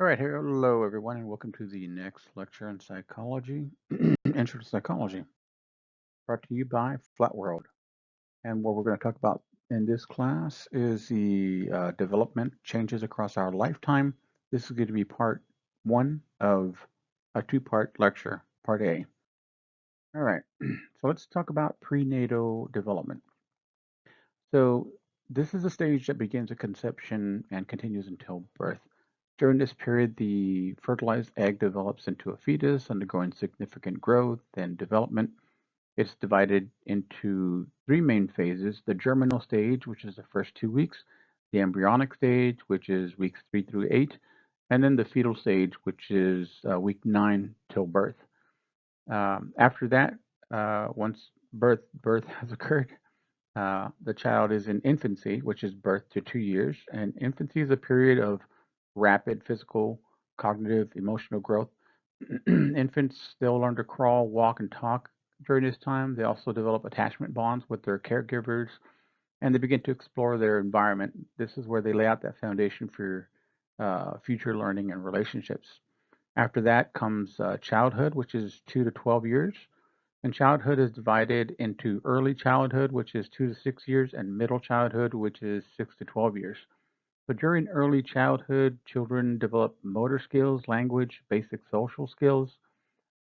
All right, hello everyone, and welcome to the next lecture in psychology, Intro to Psychology, brought to you by Flat World. And what we're going to talk about in this class is the development changes across our lifetime. This is going to be part one of a two-part lecture, part A. All right, so let's talk about prenatal development. So this is a stage that begins at conception and continues until birth. During this period, the fertilized egg develops into a fetus, undergoing significant growth and development. It's divided into three main phases: the germinal stage, which is the first 2 weeks, the embryonic stage, which is weeks 3 through 8, and then the fetal stage, which is week 9 till birth. After that, once birth has occurred, the child is in infancy, which is birth to 2 years, and infancy is a period of rapid physical, cognitive, emotional growth. Infants still learn to crawl, walk, and talk during this time. They also develop attachment bonds with their caregivers, and they begin to explore their environment. This is where they lay out that foundation for future learning and relationships. After that comes childhood, which is 2 to 12 years. And childhood is divided into early childhood, which is 2 to 6 years, and middle childhood, which is 6 to 12 years. So during early childhood, children develop motor skills, language, basic social skills.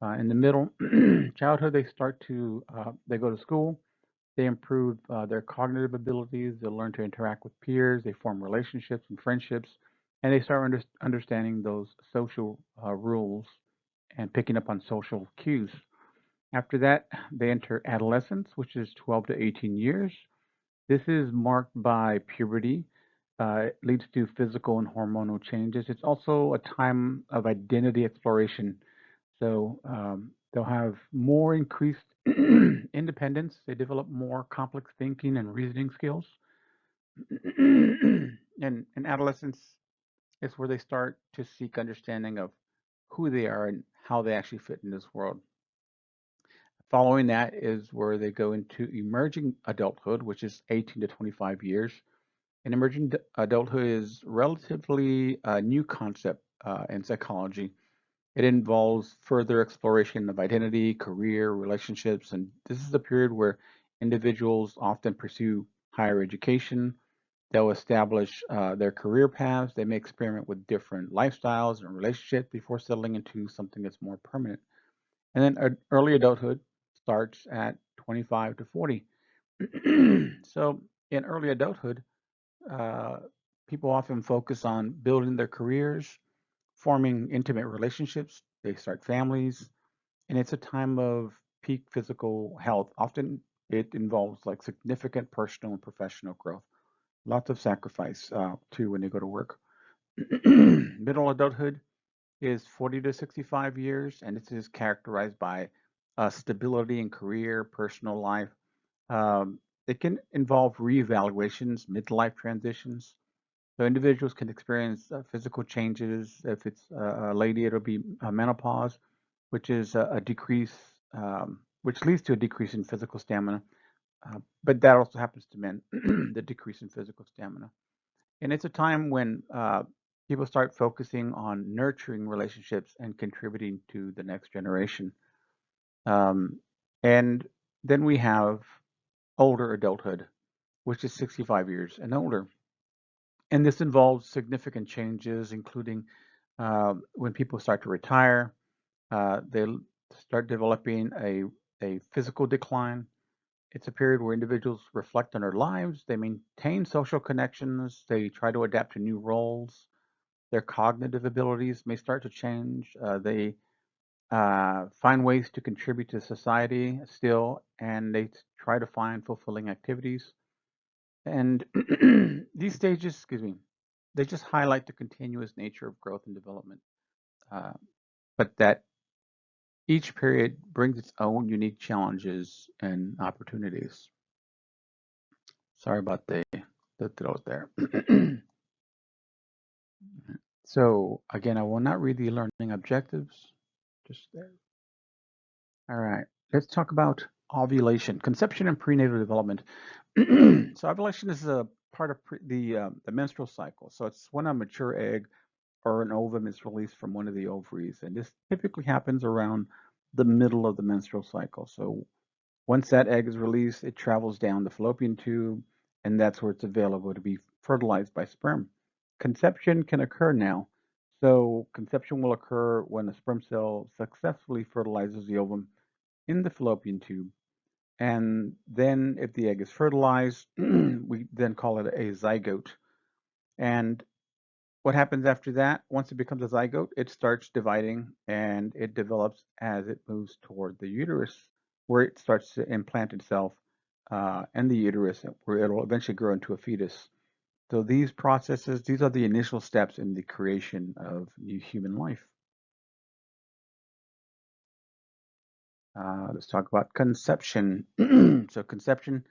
In the middle childhood, they go to school, they improve their cognitive abilities, they learn to interact with peers, they form relationships and friendships, and they start understanding those social rules and picking up on social cues. After that, they enter adolescence, which is 12 to 18 years. This is marked by puberty. It leads to physical and hormonal changes. It's also a time of identity exploration. So they'll have more increased independence. They develop more complex thinking and reasoning skills. And in adolescence is where they start to seek understanding of who they are and how they actually fit in this world. Following that is where they go into emerging adulthood, which is 18 to 25 years. And emerging adulthood is relatively a new concept in psychology. It involves further exploration of identity, career, relationships, and this is a period where individuals often pursue higher education. They'll establish their career paths. They may experiment with different lifestyles and relationships before settling into something that's more permanent. And then early adulthood starts at 25 to 40. So in early adulthood, uh, people often focus on building their careers, forming intimate relationships. They start families, and it's a time of peak physical health. Often it involves like significant personal and professional growth, lots of sacrifice too when they go to work. Middle adulthood is 40 to 65 years, and this is characterized by stability in career, personal life. Um, it can involve reevaluations, midlife transitions. So individuals can experience physical changes. If it's a lady, it'll be menopause, which is a decrease, which leads to a decrease in physical stamina. But that also happens to men, the decrease in physical stamina. And it's a time when people start focusing on nurturing relationships and contributing to the next generation. Um, and then we have older adulthood, which is 65 years and older. And this involves significant changes, including when people start to retire, they start developing a physical decline. It's a period where individuals reflect on their lives, they maintain social connections, they try to adapt to new roles. Their cognitive abilities may start to change. They find ways to contribute to society still, and they try to find fulfilling activities. And these stages, excuse me, they just highlight the continuous nature of growth and development, uh, but that each period brings its own unique challenges and opportunities. Sorry about the throat there. So again, I will not read the learning objectives, just there. All right, let's talk about ovulation, conception and prenatal development. So ovulation is a part of the menstrual cycle. So it's when a mature egg or an ovum is released from one of the ovaries. And this typically happens around the middle of the menstrual cycle. So once that egg is released, it travels down the fallopian tube, and that's where it's available to be fertilized by sperm. Conception can occur now. So conception will occur when a sperm cell successfully fertilizes the ovum in the fallopian tube. And then if the egg is fertilized, we then call it a zygote. And what happens after that? Once it becomes a zygote, it starts dividing and it develops as it moves toward the uterus, where it starts to implant itself in the uterus, where it'll eventually grow into a fetus. So these processes, these are the initial steps in the creation of new human life. Let's talk about conception. So conception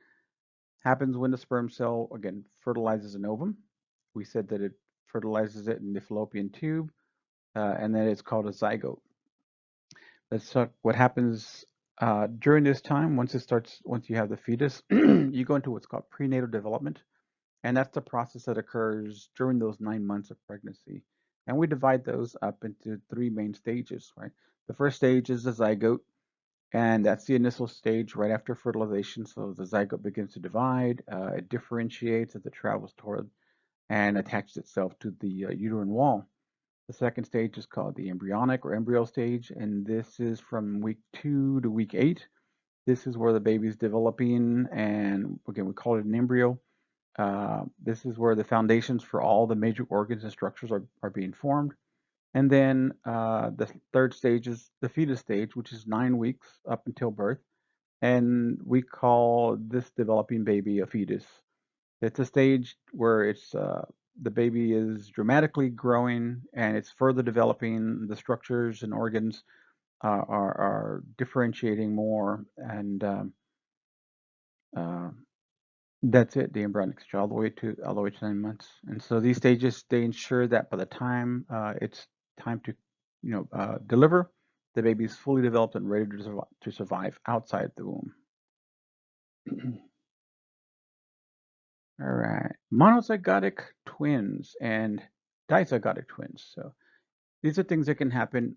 happens when the sperm cell, again, fertilizes an ovum. We said that it fertilizes it in the fallopian tube, and then it's called a zygote. Let's talk what happens during this time. Once you have the fetus, you go into what's called prenatal development, and that's the process that occurs during those 9 months of pregnancy. And we divide those up into three main stages, right? The first stage is the zygote, and that's the initial stage right after fertilization. So the zygote begins to divide, it differentiates as it travels toward and attaches itself to the uterine wall. The second stage is called the embryonic or embryo stage, and this is from week 2 to week 8. This is where the baby's developing, and again, we call it an embryo. This is where the foundations for all the major organs and structures are being formed. And then the third stage is the fetus stage, which is 9 weeks up until birth. And we call this developing baby a fetus. It's a stage where the baby is dramatically growing and it's further developing. The structures and organs are differentiating more, and uh, that's it. The embryonic stage, all the way to 9 months. And so these stages, they ensure that by the time it's time to deliver, the baby is fully developed and ready to survive outside the womb. All right, monozygotic twins and dizygotic twins. So these are things that can happen.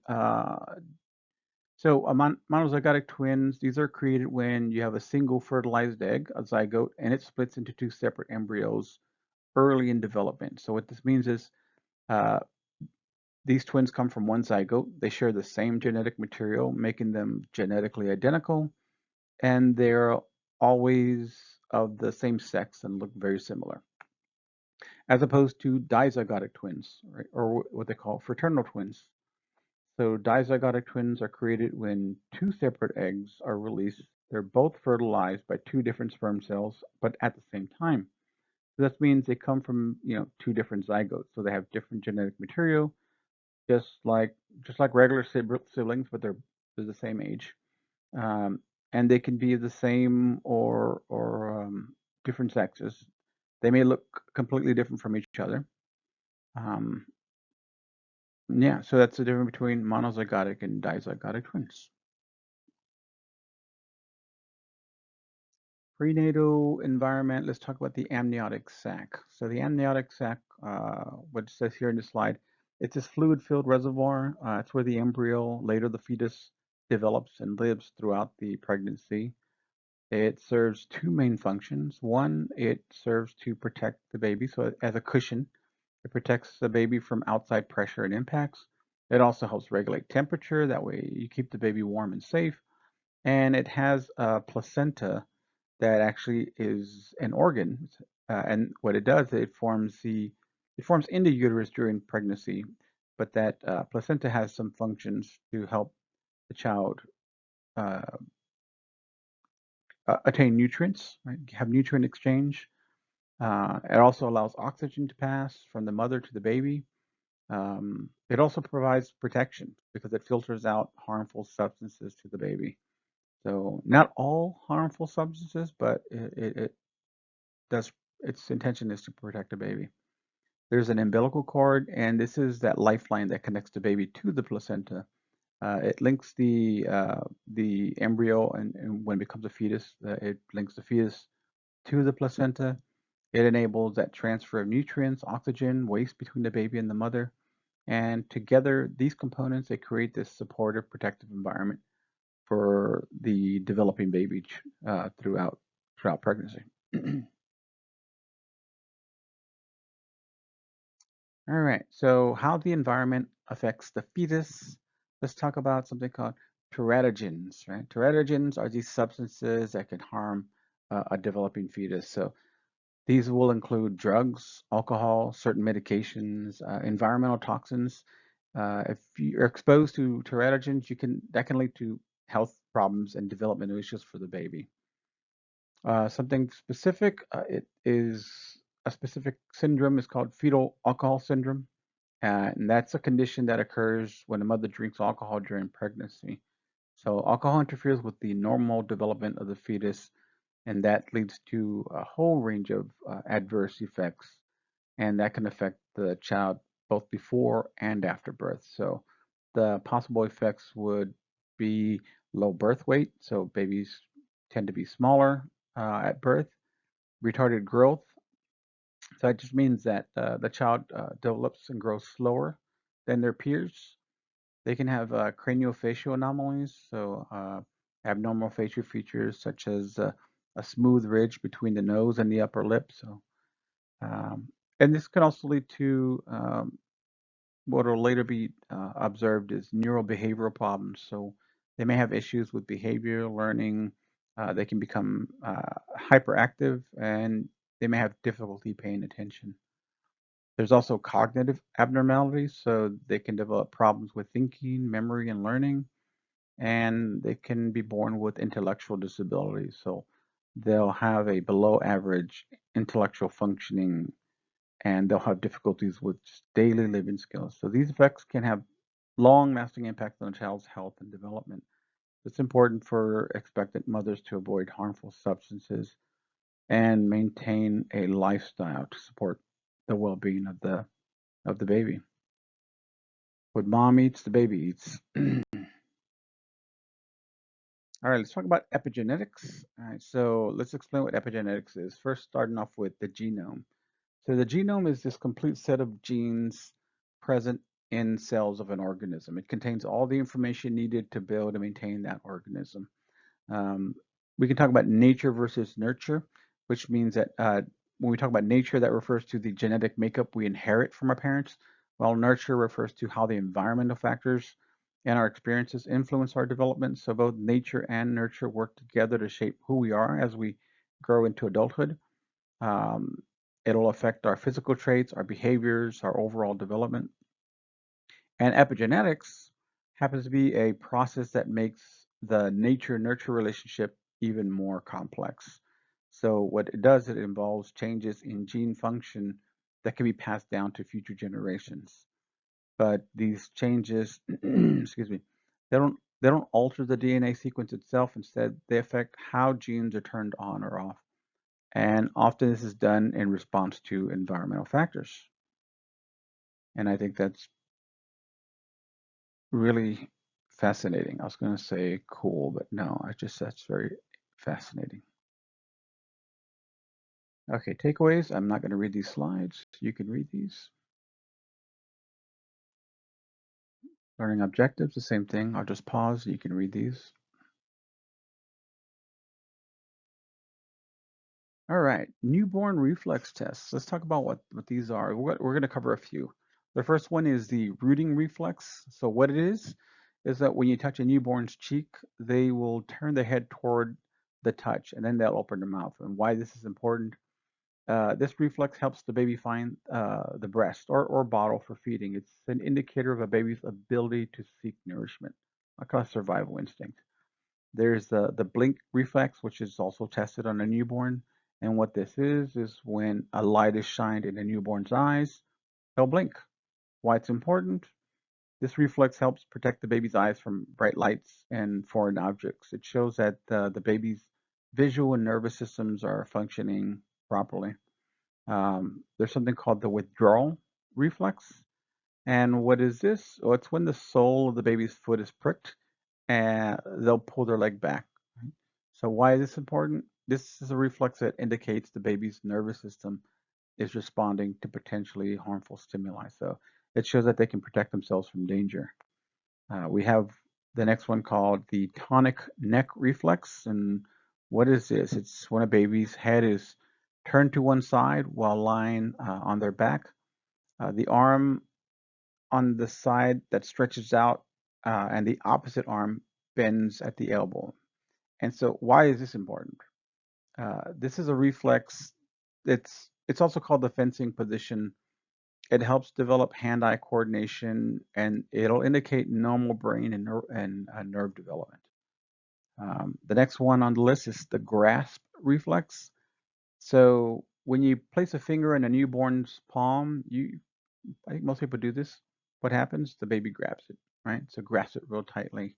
So monozygotic twins, these are created when you have a single fertilized egg, a zygote, and it splits into two separate embryos early in development. So what this means is uh, these twins come from one zygote. They share the same genetic material, making them genetically identical, and they're always of the same sex and look very similar, as opposed to dizygotic twins, right, or what they call fraternal twins. So dizygotic twins are created when two separate eggs are released. They're both fertilized by two different sperm cells, but at the same time. So that means they come from two different zygotes. So they have different genetic material, just like regular siblings, but they're the same age. Um, and they can be the same or different sexes. They may look completely different from each other. Um, yeah, so that's the difference between monozygotic and dizygotic twins. Prenatal environment, let's talk about the amniotic sac. So the amniotic sac, what it says here in the slide, it's this fluid-filled reservoir. It's where the embryo, later the fetus, develops and lives throughout the pregnancy. It serves two main functions. One, it serves to protect the baby, so as a cushion, it protects the baby from outside pressure and impacts. It also helps regulate temperature. That way you keep the baby warm and safe. And it has a placenta that actually is an organ. And what it does, it forms in the uterus during pregnancy, but that placenta has some functions to help the child uh, attain nutrients, right? Have nutrient exchange. It also allows oxygen to pass from the mother to the baby. It also provides protection because it filters out harmful substances to the baby. So not all harmful substances, but it does. Its intention is to protect the baby. There's an umbilical cord, and this is that lifeline that connects the baby to the placenta. It links the embryo, and when it becomes a fetus, it links the fetus to the placenta. It enables that transfer of nutrients, oxygen, waste between the baby and the mother. And together, these components, they create this supportive, protective environment for the developing baby throughout pregnancy. All right, so how the environment affects the fetus. Let's talk about something called teratogens, right? Teratogens are these substances that can harm a developing fetus. So these will include drugs, alcohol, certain medications, environmental toxins. If you're exposed to teratogens, that can lead to health problems and developmental issues for the baby. Something specific, it is a specific syndrome is called fetal alcohol syndrome. And that's a condition that occurs when a mother drinks alcohol during pregnancy. So alcohol interferes with the normal development of the fetus, and that leads to a whole range of adverse effects, and that can affect the child both before and after birth. So the possible effects would be low birth weight, so babies tend to be smaller at birth, retarded growth, so that just means that the child develops and grows slower than their peers. They can have craniofacial anomalies, so abnormal facial features such as a smooth ridge between the nose and the upper lip. So, um, and this can also lead to what will later be observed as neurobehavioral problems. So they may have issues with behavior, learning. They can become hyperactive, and they may have difficulty paying attention. There's also cognitive abnormalities, so they can develop problems with thinking, memory, and learning, and they can be born with intellectual disabilities. So they'll have a below average intellectual functioning, and they'll have difficulties with just daily living skills. So these effects can have long lasting impact on a child's health and development. It's important for expectant mothers to avoid harmful substances and maintain a lifestyle to support the well-being of the baby. What mom eats, the baby eats. All right, let's talk about epigenetics. All right, so let's explain what epigenetics is. First, starting off with the genome. So the genome is this complete set of genes present in cells of an organism. It contains all the information needed to build and maintain that organism. Um, we can talk about nature versus nurture, which means that when we talk about nature, that refers to the genetic makeup we inherit from our parents, while nurture refers to how the environmental factors and our experiences influence our development. So both nature and nurture work together to shape who we are as we grow into adulthood. Um, it'll affect our physical traits, our behaviors, our overall development. And epigenetics happens to be a process that makes the nature-nurture relationship even more complex. So what it does, it involves changes in gene function that can be passed down to future generations. But these changes, excuse me, they don't alter the DNA sequence itself. Instead, they affect how genes are turned on or off. And often this is done in response to environmental factors. And I think that's really fascinating. I was going to say cool, but no, that's very fascinating. Okay, takeaways. I'm not going to read these slides. You can read these. Learning objectives, the same thing. I'll just pause. You can read these. All right, newborn reflex tests. Let's talk about what these are. We're going to cover a few. The first one is the rooting reflex. So what it is that when you touch a newborn's cheek, they will turn their head toward the touch, and then they'll open their mouth. And why this is important, this reflex helps the baby find the breast or bottle for feeding. It's an indicator of a baby's ability to seek nourishment, like a survival instinct. There's the blink reflex, which is also tested on a newborn. And what this is when a light is shined in a newborn's eyes, they'll blink. Why it's important? This reflex helps protect the baby's eyes from bright lights and foreign objects. It shows that the baby's visual and nervous systems are functioning properly. There's something called the withdrawal reflex. And what is this? Well, it's when the sole of the baby's foot is pricked and they'll pull their leg back. Right? So why is this important? This is a reflex that indicates the baby's nervous system is responding to potentially harmful stimuli. So it shows that they can protect themselves from danger. We have the next one called the tonic neck reflex. And what is this? It's when a baby's head is turned to one side while lying on their back. The arm on the side that stretches out and the opposite arm bends at the elbow. And so why is this important? This is a reflex. It's also called the fencing position. It helps develop hand-eye coordination, and it'll indicate normal brain and nerve development. The next one on the list is the grasp reflex. So when you place a finger in a newborn's palm, I think most people do this. What happens? The baby grabs it, right? So grasps it real tightly,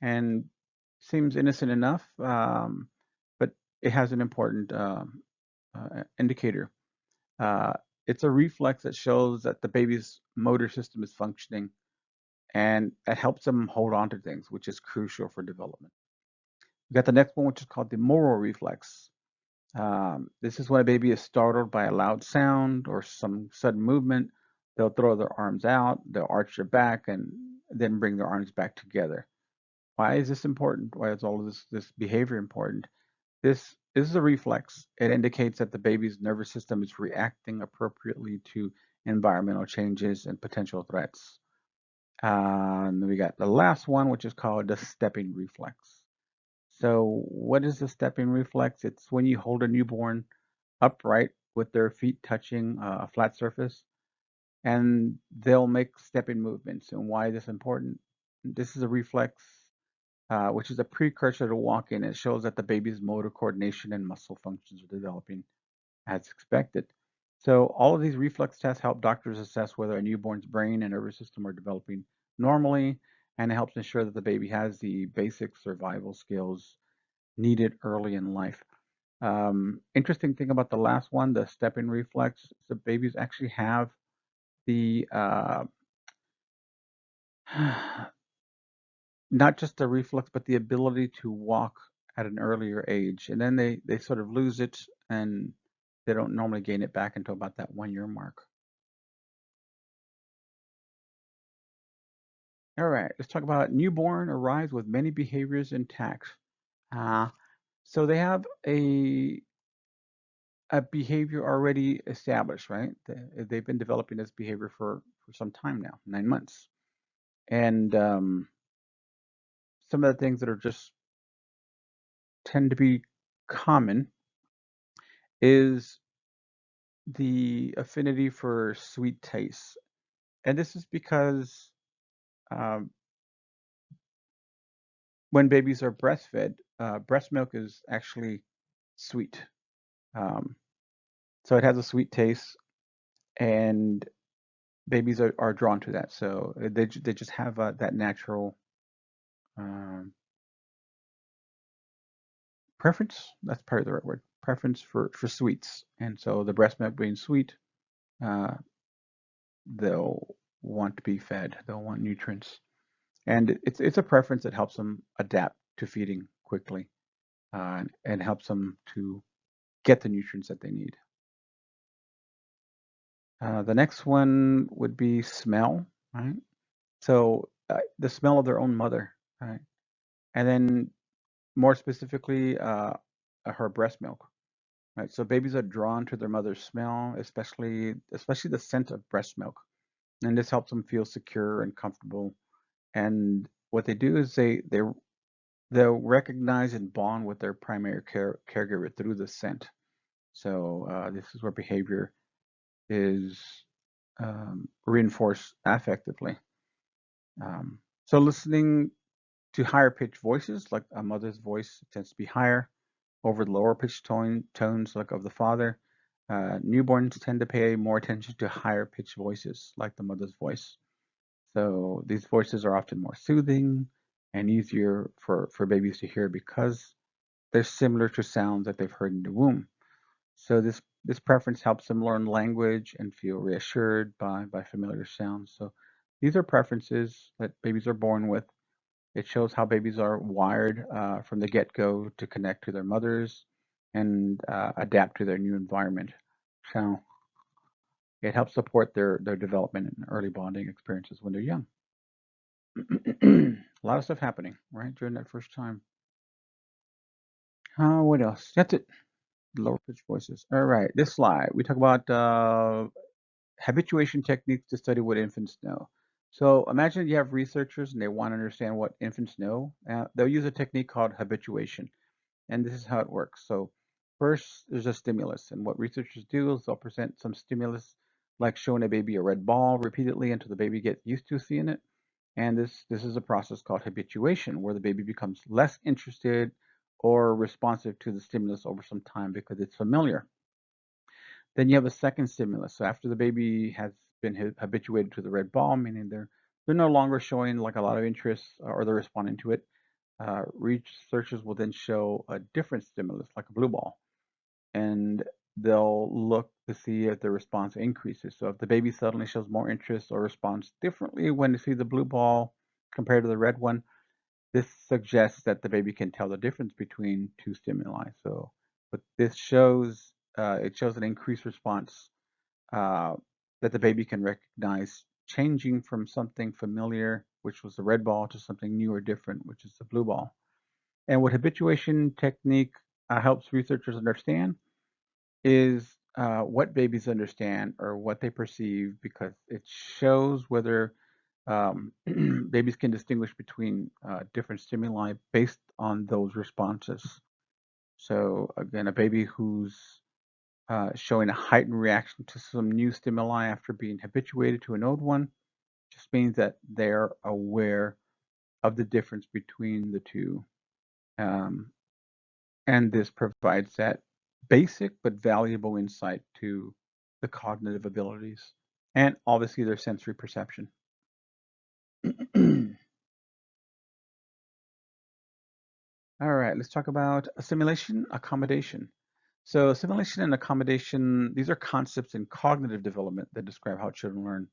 and seems innocent enough, but it has an important indicator. Uh, it's a reflex that shows that the baby's motor system is functioning, and that helps them hold on to things, which is crucial for development. We got the next one, which is called the Moro reflex. This is when a baby is startled by a loud sound or some sudden movement. They'll throw their arms out, they'll arch their back, and then bring their arms back together. Why is this important? Why is all of this behavior important? This is a reflex. It indicates that the baby's nervous system is reacting appropriately to environmental changes and potential threats. And we got the last one, which is called the stepping reflex. So what is the stepping reflex? It's when you hold a newborn upright with their feet touching a flat surface, and they'll make stepping movements. And why is this important? This is a reflex, which is a precursor to walking. It shows that the baby's motor coordination and muscle functions are developing as expected. So all of these reflex tests help doctors assess whether a newborn's brain and nervous system are developing normally, and it helps ensure that the baby has the basic survival skills needed early in life. Interesting thing about the last one, the stepping reflex, the babies actually have the not just the reflex, but the ability to walk at an earlier age. And then they sort of lose it, and they don't normally gain it back until about that 1 year mark. All right, let's talk about newborn arrives with many behaviors intact. Uh, so they have a behavior already established, right? They've been developing this behavior for some time now, 9 months. And some of the things that are just tend to be common is the affinity for sweet tastes. And this is because um, when babies are breastfed, breast milk is actually sweet. Um, so it has a sweet taste, and babies are drawn to that. So they just have that natural um, preference. That's probably the right word. Preference for sweets. And so the breast milk being sweet, uh, they'll want to be fed. They'll want nutrients, and it's a preference that helps them adapt to feeding quickly, and helps them to get the nutrients that they need. The next one would be smell, right? So the smell of their own mother, right? And then more specifically, her breast milk, right? So babies are drawn to their mother's smell, especially the scent of breast milk, and this helps them feel secure and comfortable. And what they do is they'll recognize and bond with their primary caregiver through the scent. So this is where behavior is reinforced affectively. So listening to higher pitched voices, like a mother's voice tends to be higher over the lower pitched tones like of the father. Newborns tend to pay more attention to higher pitched voices like the mother's voice. So these voices are often more soothing and easier for babies to hear because they're similar to sounds that they've heard in the womb. So this preference helps them learn language and feel reassured by familiar sounds. So these are preferences that babies are born with. It shows how babies are wired from the get-go to connect to their mothers and adapt to their new environment. So It helps support their development and early bonding experiences when they're young. A lot of stuff happening, right, during that first time. What else? That's it. Lower pitch voices. All right, this slide. We talk about habituation techniques to study what infants know. So imagine you have researchers and they want to understand what infants know. They'll use a technique called habituation. And this is how it works. So first, there's a stimulus. And what researchers do is they'll present some stimulus, like showing a baby a red ball repeatedly until the baby gets used to seeing it. And this is a process called habituation, where the baby becomes less interested or responsive to the stimulus over some time because it's familiar. Then you have a second stimulus. So after the baby has been habituated to the red ball, meaning they're no longer showing like a lot of interest or they're responding to it, researchers will then show a different stimulus, like a blue ball, and they'll look to see if the response increases. So if the baby suddenly shows more interest or responds differently when they see the blue ball compared to the red one, this suggests that the baby can tell the difference between two stimuli. So what this shows, it shows an increased response uh, that the baby can recognize changing from something familiar, which was the red ball, to something new or different, which is the blue ball. And what habituation technique helps researchers understand is what babies understand or what they perceive, because it shows whether babies can distinguish between different stimuli based on those responses. So again, a baby who's showing a heightened reaction to some new stimuli after being habituated to an old one just means that they're aware of the difference between the two. Um, and this provides that basic but valuable insight to the cognitive abilities and obviously their sensory perception. All right, let's talk about assimilation, accommodation. So assimilation and accommodation, these are concepts in cognitive development that describe how children learn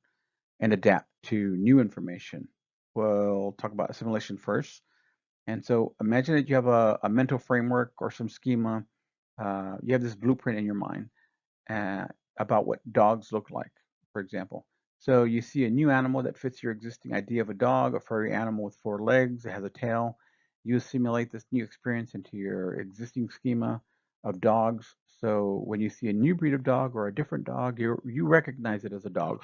and adapt to new information. We'll talk about assimilation first. And so imagine that you have a mental framework or some schema. You have this blueprint in your mind uh, about what dogs look like, for example. So you see a new animal that fits your existing idea of a dog, a furry animal with four legs, it has a tail. You assimilate this new experience into your existing schema of dogs. So when you see a new breed of dog or a different dog, you recognize it as a dog.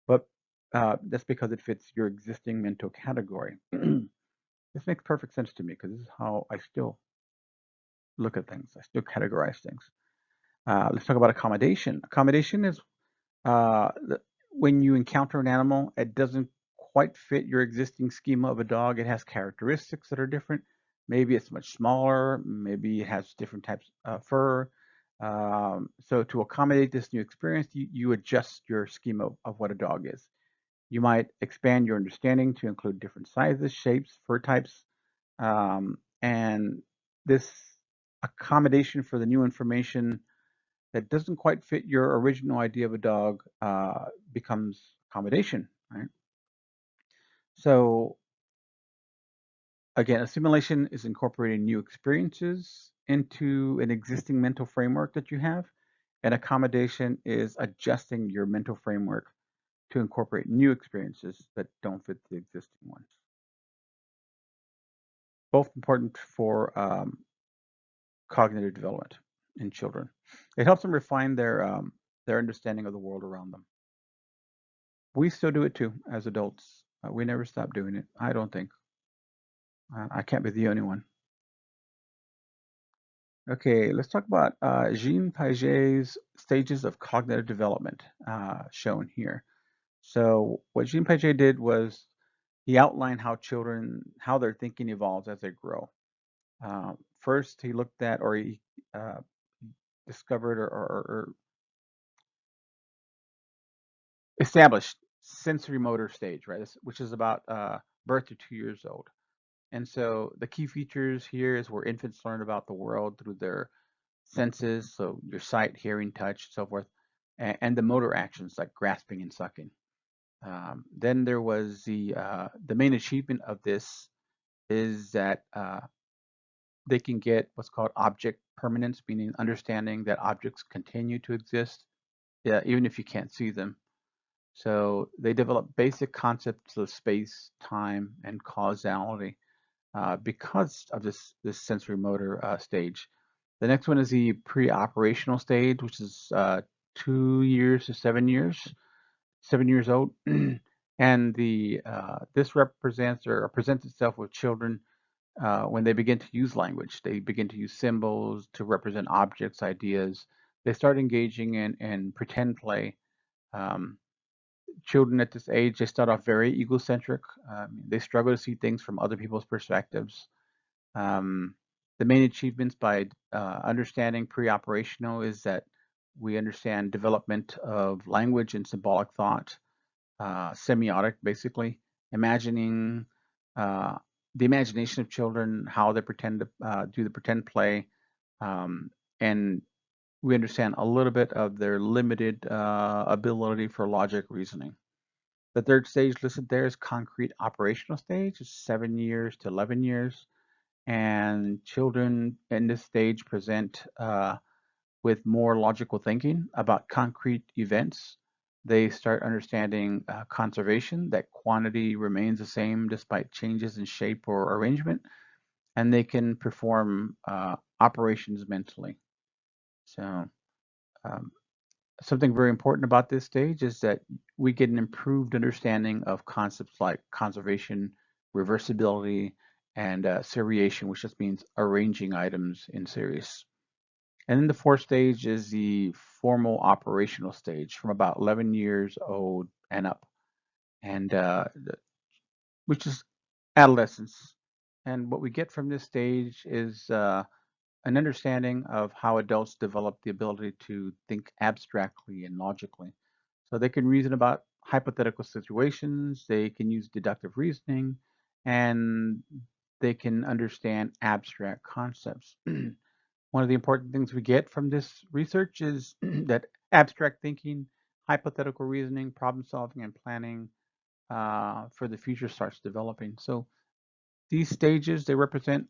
But that's because it fits your existing mental category. This makes perfect sense to me because this is how I still look at things. I still categorize things. Let's talk about accommodation. Accommodation is uh, when you encounter an animal, it doesn't quite fit your existing schema of a dog. It has characteristics that are different. Maybe it's much smaller. Maybe it has different types of fur. So to accommodate this new experience, you adjust your schema of what a dog is. You might expand your understanding to include different sizes, shapes, fur types, and this accommodation for the new information that doesn't quite fit your original idea of a dog becomes accommodation, right? So again, assimilation is incorporating new experiences into an existing mental framework that you have, and accommodation is adjusting your mental framework to incorporate new experiences that don't fit the existing ones. Both important for cognitive development in children. It helps them refine their understanding of the world around them. We still do it too as adults. We never stop doing it. I don't think. I can't be the only one. Okay, let's talk about Jean Piaget's stages of cognitive development shown here. So what Jean Piaget did was he outlined how their thinking evolves as they grow. First, he looked at, or he uh, discovered or established sensory motor stage, right? Which is about birth to 2 years old. And so the key features here is where infants learn about the world through their senses, so your sight, hearing, touch, so forth, and the motor actions like grasping and sucking. Then there was the main achievement of this is that they can get what's called object permanence, meaning understanding that objects continue to exist. yeah, even if you can't see them. So they develop basic concepts of space, time, and causality because of this sensory motor stage. The next one is the pre-operational stage, which is 2 years to 7 years, 7 years old. And this represents or presents itself with children when they begin to use language. They begin to use symbols to represent objects, ideas. They start engaging in pretend play. Um, Children at this age, they start off very egocentric. They struggle to see things from other people's perspectives. Um, the main achievements by understanding pre-operational is that we understand development of language and symbolic thought, semiotic, basically, imagining uh, the imagination of children, how they pretend to do the pretend play, um, and we understand a little bit of their limited ability for logic reasoning. The third stage listed there is concrete operational stage, it's 7 years to 11 years. And children in this stage present with more logical thinking about concrete events. They start understanding conservation, that quantity remains the same despite changes in shape or arrangement, and they can perform operations mentally. So um, something very important about this stage is that we get an improved understanding of concepts like conservation, reversibility, and seriation, which just means arranging items in series. And then the fourth stage is the formal operational stage from about 11 years old and up, and which is adolescence. And what we get from this stage is an understanding of how adults develop the ability to think abstractly and logically. So they can reason about hypothetical situations, they can use deductive reasoning, and they can understand abstract concepts. One of the important things we get from this research is that abstract thinking, hypothetical reasoning, problem solving, and planning for the future starts developing. So these stages, they represent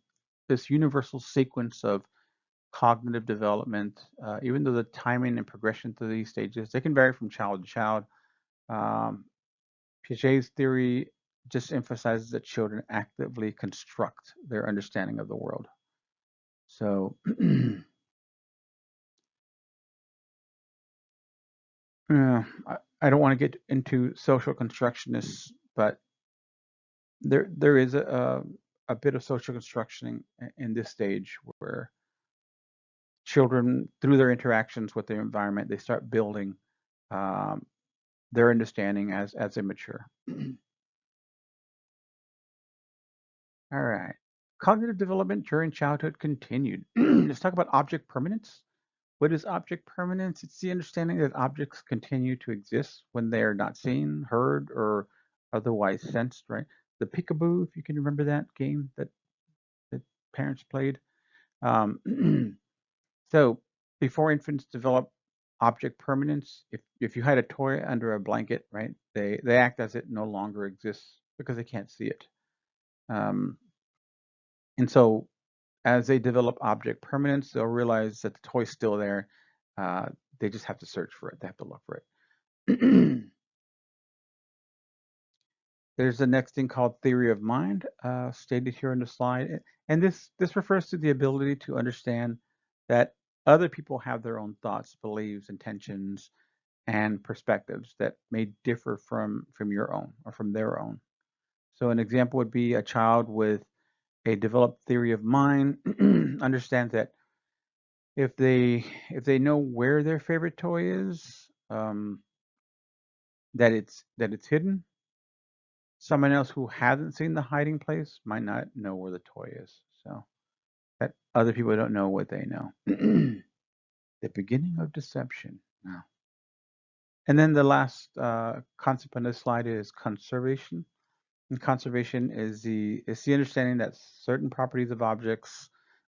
this universal sequence of cognitive development. Even though the timing and progression through these stages, they can vary from child to child. Um, Piaget's theory just emphasizes that children actively construct their understanding of the world. So I don't want to get into social constructionists, but there is a bit of social construction in this stage where children, through their interactions with their environment, they start building um, their understanding as they mature. All right. Cognitive development during childhood continued. Let's talk about object permanence. What is object permanence? It's the understanding that objects continue to exist when they are not seen, heard, or otherwise sensed, right? The peekaboo, if you can remember that game that parents played. Um, so before infants develop object permanence, if you hide a toy under a blanket, right, they act as it no longer exists because they can't see it. Um, and so as they develop object permanence, they'll realize that the toy's still there. Uh, they just have to search for it. They have to look for it. There's the next thing called theory of mind, stated here on the slide. And this refers to the ability to understand that other people have their own thoughts, beliefs, intentions, and perspectives that may differ from your own or from their own. So an example would be a child with a developed theory of mind understands that if they know where their favorite toy is, that it's hidden. Someone else who hasn't seen the hiding place might not know where the toy is. So that other people don't know what they know. The beginning of deception. Now, and then the last concept on this slide is conservation. And conservation is the understanding that certain properties of objects,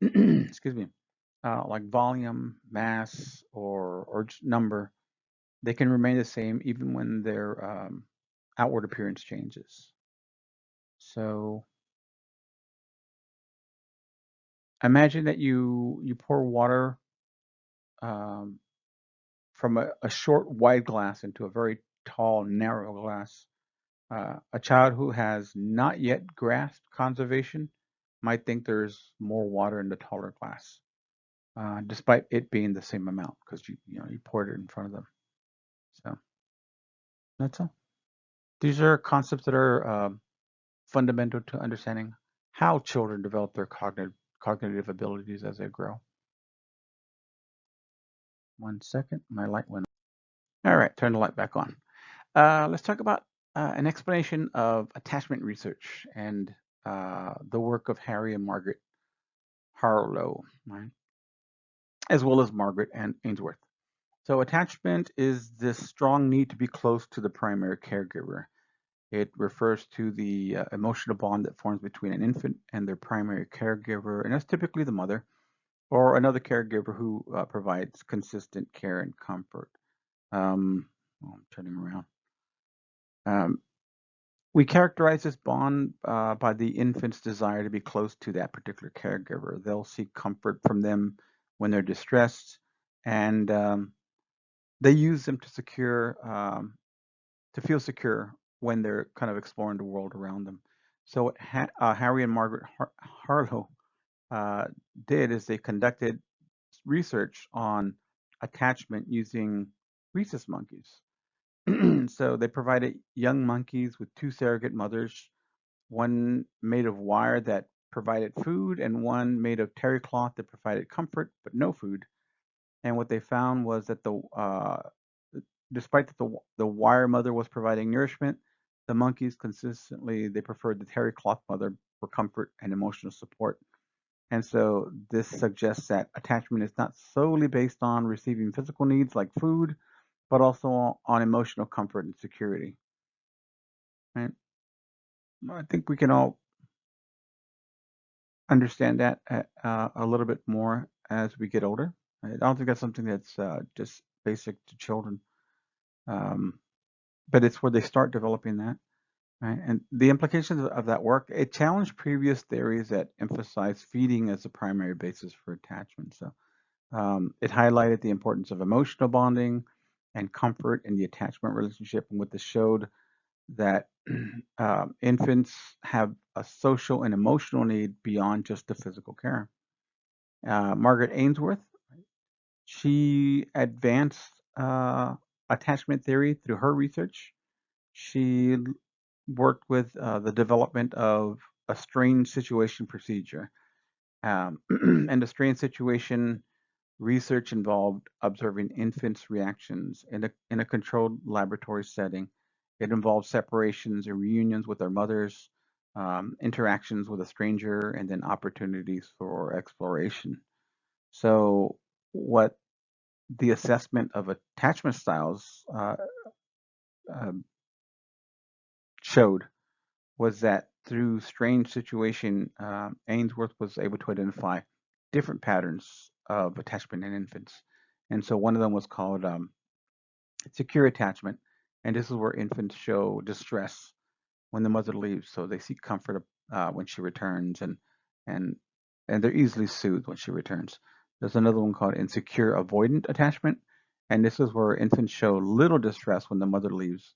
excuse me, like volume, mass, or just number, they can remain the same even when their outward appearance changes. So imagine that you pour water um, from a short wide glass into a very tall narrow glass. A child who has not yet grasped conservation might think there's more water in the taller glass, despite it being the same amount because you poured it in front of them. So that's all. These are concepts that are fundamental to understanding how children develop their cognitive abilities as they grow. 1 second, my light went on. All right, turn the light back on. Let's talk about an explanation of attachment research and the work of Harry and Margaret Harlow, right? As well as Margaret and Ainsworth. So attachment is this strong need to be close to the primary caregiver. It refers to the emotional bond that forms between an infant and their primary caregiver, and that's typically the mother or another caregiver who provides consistent care and comfort. I'm turning around. We characterize this bond by the infant's desire to be close to that particular caregiver. They'll seek comfort from them when they're distressed, and they use them to feel secure when they're kind of exploring the world around them. So what Harry and Margaret Harlow did is they conducted research on attachment using rhesus monkeys. So they provided young monkeys with two surrogate mothers, one made of wire that provided food and one made of terry cloth that provided comfort but no food. And what they found was that despite that the wire mother was providing nourishment, the monkeys consistently they preferred the terry cloth mother for comfort and emotional support. And so this suggests that attachment is not solely based on receiving physical needs like food, but also on emotional comfort and security. Right? I think we can all understand that a little bit more as we get older. I don't think that's something that's just basic to children, but it's where they start developing that. Right? And the implications of that work, it challenged previous theories that emphasize feeding as the primary basis for attachment. So it highlighted the importance of emotional bonding and comfort in the attachment relationship, and what this showed that infants have a social and emotional need beyond just the physical care. Margaret Ainsworth, she advanced attachment theory through her research. She worked with the development of a strange situation procedure. And the strange situation research involved observing infants' reactions in a controlled laboratory setting. It involved separations and reunions with their mothers, interactions with a stranger, and then opportunities for exploration. So, what the assessment of attachment styles uh, showed was that through strange situation, Ainsworth was able to identify different patterns of attachment in infants. And so one of them was called secure attachment. And this is where infants show distress when the mother leaves. So they seek comfort when she returns, and and they're easily soothed when she returns. There's another one called insecure avoidant attachment. And this is where infants show little distress when the mother leaves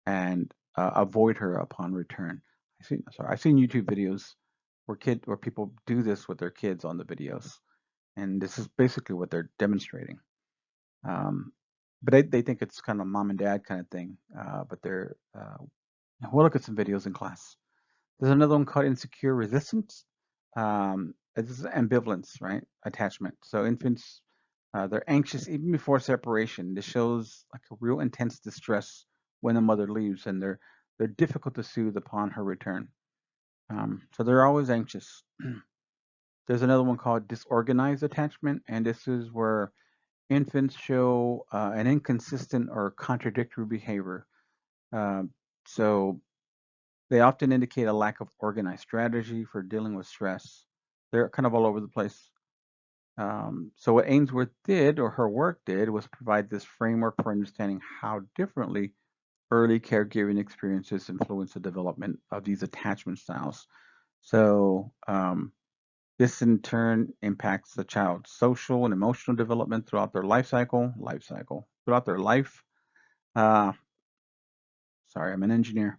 and avoid her upon return. I've seen YouTube videos where people do this with their kids on the videos, and this is basically what they're demonstrating. Um, but they think it's kind of mom and dad kind of thing. But we'll look at some videos in class. There's another one called insecure resistance. This is ambivalence, right? Attachment. So infants, they're anxious even before separation. This shows like a real intense distress when the mother leaves, and they're difficult to soothe upon her return. So they're always anxious. There's another one called disorganized attachment, and this is where infants show an inconsistent or contradictory behavior. Uh, so they often indicate a lack of organized strategy for dealing with stress. They're kind of all over the place. So what Ainsworth did, or her work did, was provide this framework for understanding how differently early caregiving experiences influence the development of these attachment styles. So this in turn impacts the child's social and emotional development throughout their life cycle. throughout their life. Uh, Sorry, I'm an engineer.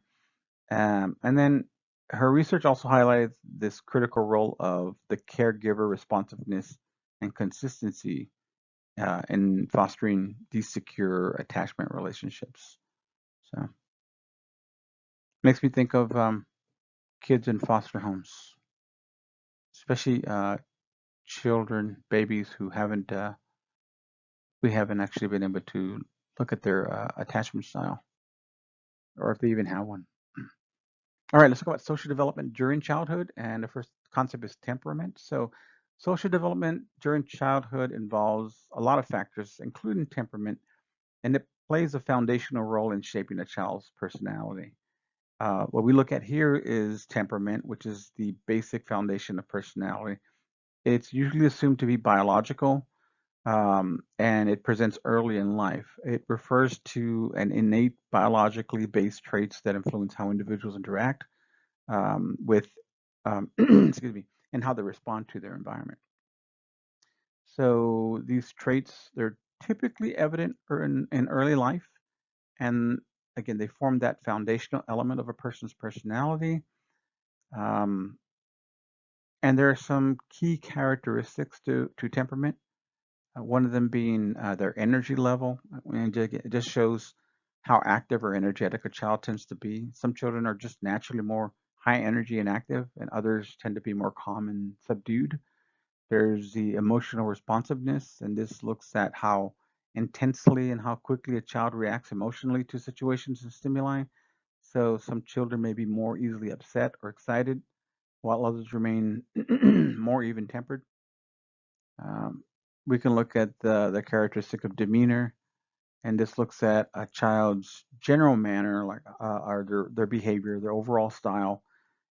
And then her research also highlights this critical role of the caregiver responsiveness and consistency in fostering these secure attachment relationships. So makes me think of kids in foster homes, especially children, babies who haven't we haven't actually been able to look at their attachment style, or if they even have one. All right, let's talk about social development during childhood. And the first concept is temperament. So, social development during childhood involves a lot of factors, including temperament, and it plays a foundational role in shaping a child's personality. What we look at here is temperament, which is the basic foundation of personality. It's usually assumed to be biological, and it presents early in life. It refers to an innate biologically based traits that influence how individuals interact with, excuse me, and how they respond to their environment. So these traits, they're typically evident in early life, and again, they form that foundational element of a person's personality. Um, and there are some key characteristics to temperament. One of them being their energy level. And it just shows how active or energetic a child tends to be. Some children are just naturally more high energy and active, and others tend to be more calm and subdued. There's the emotional responsiveness, and this looks at how intensely and how quickly a child reacts emotionally to situations and stimuli. So some children may be more easily upset or excited, while others remain more even tempered. Um, we can look at the characteristic of demeanor, and this looks at a child's general manner, like or their behavior, their overall style.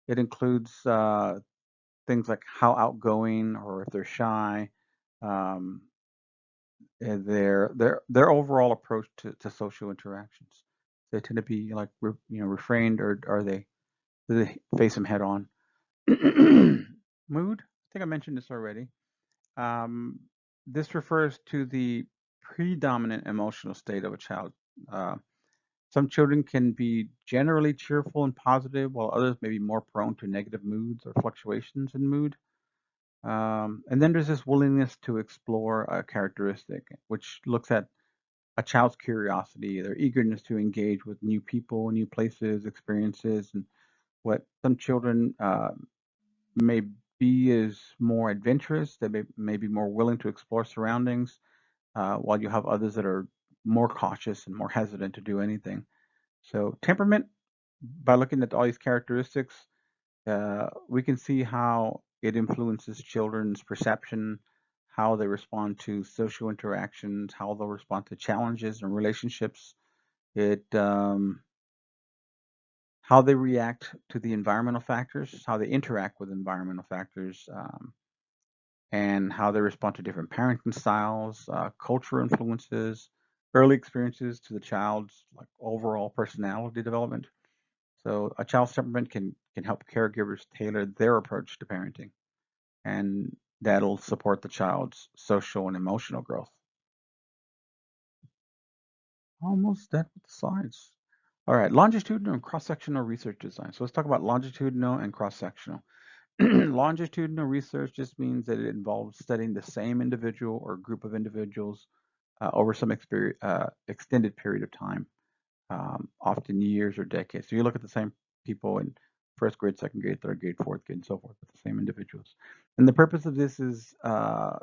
It includes things like how outgoing or if they're shy, um, and their overall approach to social interactions. They tend to be like refrained, or are do they face them head on? Mood. I think I mentioned this already. Um, this refers to the predominant emotional state of a child. Uh, some children can be generally cheerful and positive, while others may be more prone to negative moods or fluctuations in mood. And then there's this willingness to explore a characteristic, which looks at a child's curiosity, their eagerness to engage with new people, new places, experiences, and what some children may be is more adventurous. They may be more willing to explore surroundings, while you have others that are more cautious and more hesitant to do anything. So temperament, by looking at all these characteristics, we can see how it influences children's perception, how they respond to social interactions, how they'll respond to challenges and relationships. It How they react to the environmental factors, how they interact with environmental factors, and how they respond to different parenting styles, cultural influences, early experiences to the child's like overall personality development. So a child's temperament can help caregivers tailor their approach to parenting, and that'll support the child's social and emotional growth. Almost done with the slides. All right, longitudinal and cross-sectional research design. So let's talk about longitudinal and cross-sectional. Longitudinal research just means that it involves studying the same individual or group of individuals over some extended period of time, often years or decades. So you look at the same people in first grade, second grade, third grade, fourth grade, and so forth, with the same individuals. And the purpose of this is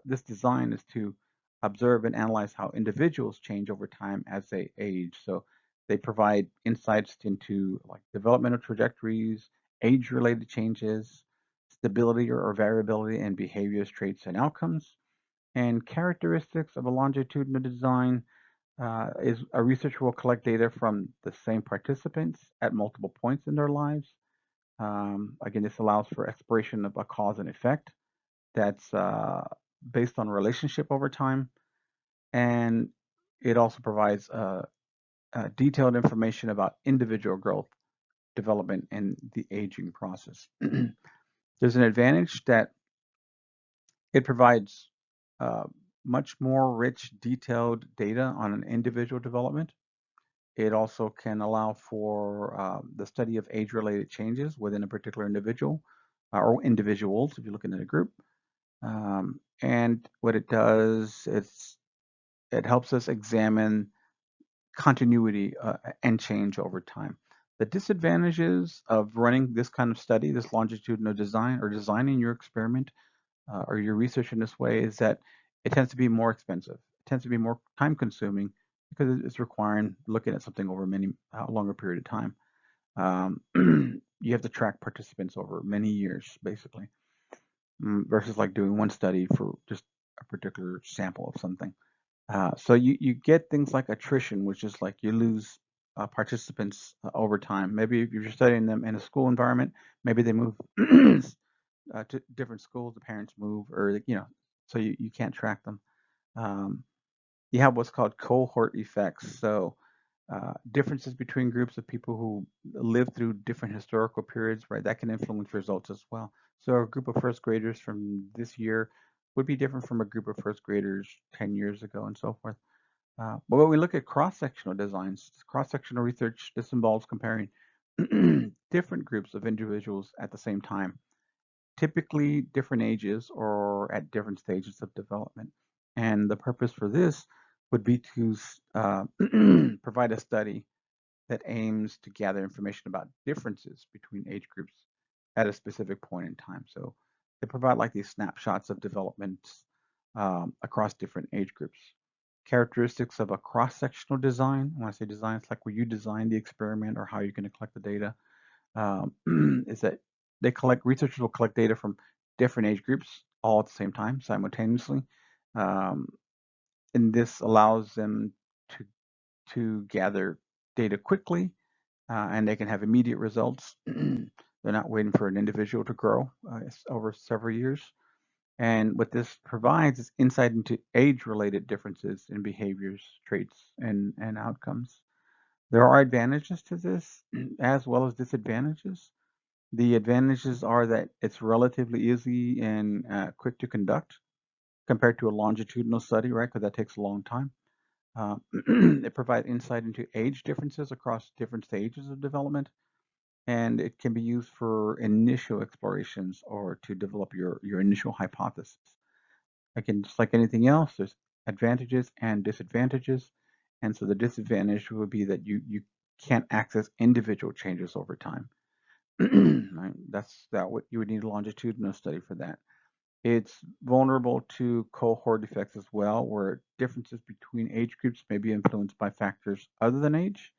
this design is to observe and analyze how individuals change over time as they age. So they provide insights into like developmental trajectories, age-related changes, stability or variability in behaviors, traits, and outcomes, and characteristics of a longitudinal design is a researcher will collect data from the same participants at multiple points in their lives. Again, this allows for exploration of a cause and effect that's based on relationship over time, and it also provides detailed information about individual growth, development, and the aging process. There's an advantage that it provides uh, much more rich, detailed data on an individual development. It also can allow for the study of age-related changes within a particular individual or individuals, if you're looking at a group. And what it does is it helps us examine continuity and change over time. The disadvantages of running this kind of study, this longitudinal design, or designing your experiment or your research in this way, is that it tends to be more expensive. It tends to be more time consuming because it's requiring looking at something over a longer period of time. You have to track participants over many years, basically, versus like doing one study for just a particular sample of something. So you get things like attrition, which is like you lose participants over time. Maybe if you're studying them in a school environment, maybe they move to different schools, the parents move, or so you can't track them. Um, you have what's called cohort effects. So differences between groups of people who live through different historical periods, right? That can influence results as well. So a group of first graders from this year would be different from a group of first graders 10 years ago and so forth. But when we look at cross-sectional designs, cross-sectional research, this involves comparing different groups of individuals at the same time, typically different ages or at different stages of development. And the purpose for this would be to provide a study that aims to gather information about differences between age groups at a specific point in time. So they provide like these snapshots of development across different age groups. Characteristics of a cross-sectional design. When I say design, it's like where you design the experiment or how you're going to collect the data. Is that researchers will collect data from different age groups all at the same time, simultaneously. Um, and this allows them to gather data quickly, and they can have immediate results. They're not waiting for an individual to grow over several years. And what this provides is insight into age-related differences in behaviors, traits, and outcomes. There are advantages to this as well as disadvantages. The advantages are that it's relatively easy and quick to conduct compared to a longitudinal study, right? Because that takes a long time. It provides insight into age differences across different stages of development, and it can be used for initial explorations or to develop your initial hypothesis. Again, just like anything else, there's advantages and disadvantages. And so the disadvantage would be that you can't access individual changes over time. Right? That's what you would need a longitudinal study for that. It's vulnerable to cohort effects as well, where differences between age groups may be influenced by factors other than age.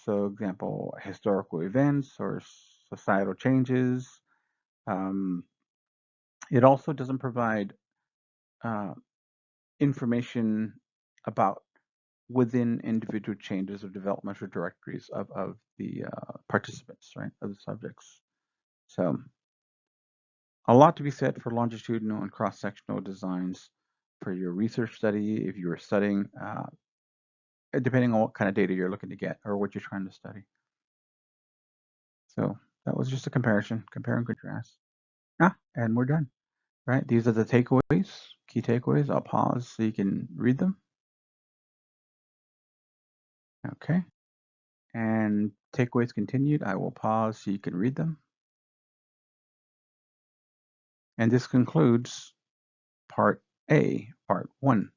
So, example, historical events or societal changes. Um, it also doesn't provide uh, information about within individual changes of developmental directories of the participants, right, of the subjects. So a lot to be said for longitudinal and cross-sectional designs for your research study if you were studying, depending on what kind of data you're looking to get or what you're trying to study. So that was just a comparison, compare and contrast. And we're done, right? These are the takeaways, key takeaways. I'll pause so you can read them. Okay. And takeaways continued. I will pause so you can read them. And this concludes part A, part 1.